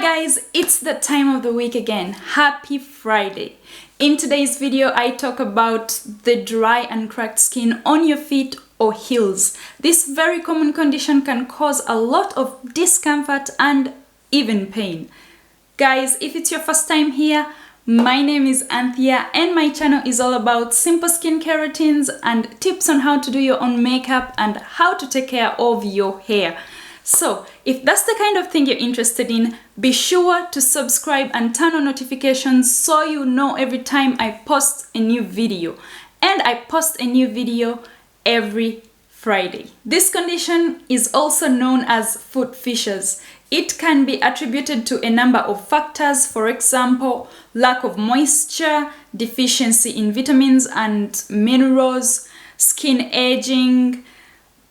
Hi guys, it's the time of the week again. Happy Friday. In today's video, I talk about the dry and cracked skin on your feet or heels. This very common condition can cause a lot of discomfort and even pain. Guys, if it's your first time here, my name is Anthea and my channel is all about simple skincare routines and tips on how to do your own makeup and how to take care of your hair. So, if that's the kind of thing you're interested in, be sure to subscribe and turn on notifications so you know every time I post a new video. And I post a new video every Friday. This condition is also known as foot fissures. It can be attributed to a number of factors, for example, lack of moisture, deficiency in vitamins and minerals, skin aging,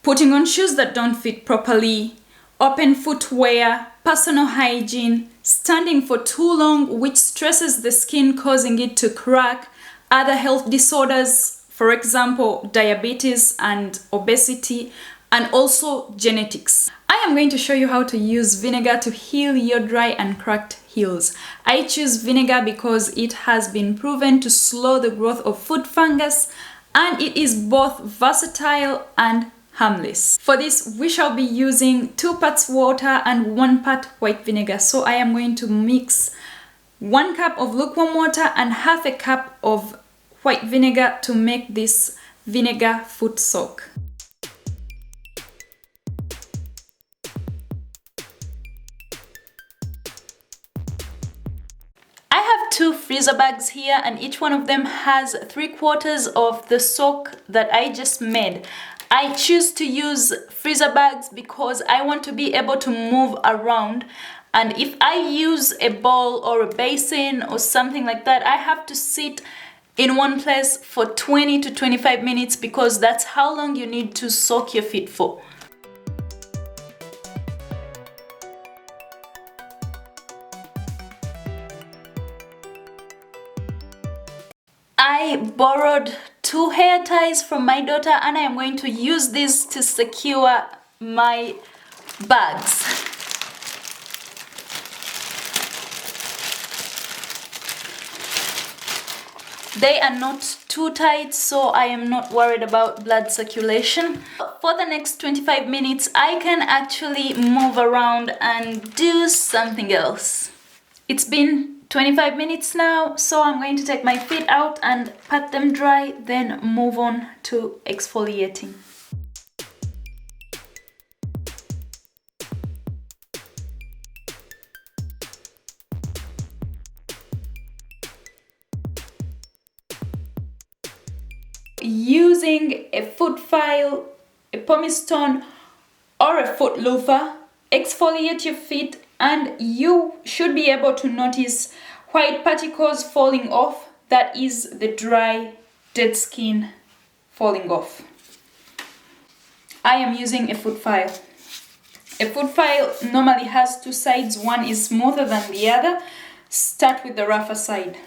putting on shoes that don't fit properly, open footwear, personal hygiene, standing for too long which stresses the skin causing it to crack, other health disorders, for example, diabetes and obesity, and also genetics. I am going to show you how to use vinegar to heal your dry and cracked heels. I choose vinegar because it has been proven to slow the growth of foot fungus and it is both versatile and harmless. For this, we shall be using 2 parts water and 1 part white vinegar. So I am going to mix 1 cup of lukewarm water and half a cup of white vinegar to make this vinegar foot soak. I have 2 freezer bags here and each one of them has 3/4 of the soak that I just made. I choose to use freezer bags because I want to be able to move around, and if I use a bowl or a basin or something like that, I have to sit in one place for 20 to 25 minutes because that's how long you need to soak your feet for. I borrowed 2 hair ties from my daughter and I am going to use this to secure my bags. They are not too tight, so I am not worried about blood circulation. For the next 25 minutes, I can actually move around and do something else. It's been 25 minutes now, so I'm going to take my feet out and pat them dry, then move on to exfoliating. Using a foot file, a pumice stone, or a foot loofah, exfoliate your feet and you should be able to notice white particles falling off. That is the dry, dead skin falling off. I am using a foot file. A foot file normally has 2 sides. One is smoother than the other. Start with the rougher side.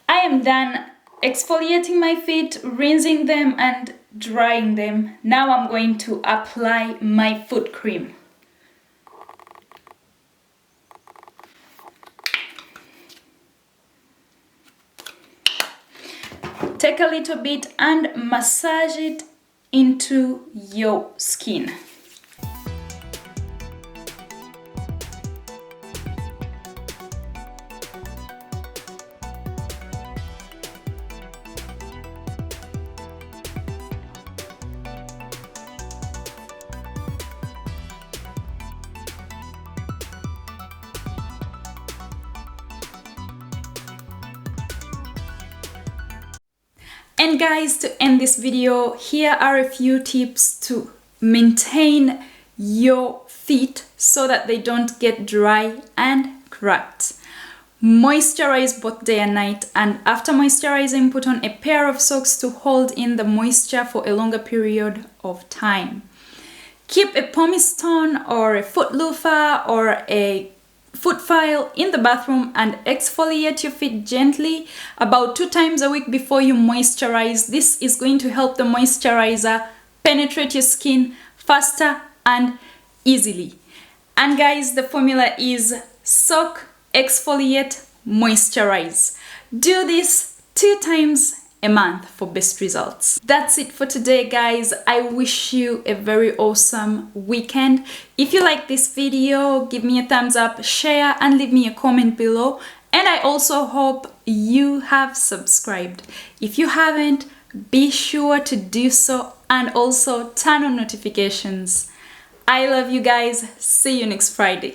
I am done exfoliating my feet, rinsing them and drying them. Now I'm going to apply my foot cream. Take a little bit and massage it into your skin. And guys, to end this video, here are a few tips to maintain your feet so that they don't get dry and cracked. Moisturize both day and night, and after moisturizing, put on a pair of socks to hold in the moisture for a longer period of time. Keep a pumice stone or a foot loofah or a foot file in the bathroom and exfoliate your feet gently about 2 times a week before you moisturize. This is going to help the moisturizer penetrate your skin faster and easily. And guys, the formula is soak, exfoliate, moisturize. Do this 2 times a month for best results. That's it for today, guys. I wish you a very awesome weekend. If you like this video, give me a thumbs up, share, and leave me a comment below. And I also hope you have subscribed. If you haven't, be sure to do so and also turn on notifications. I love you guys. See you next Friday.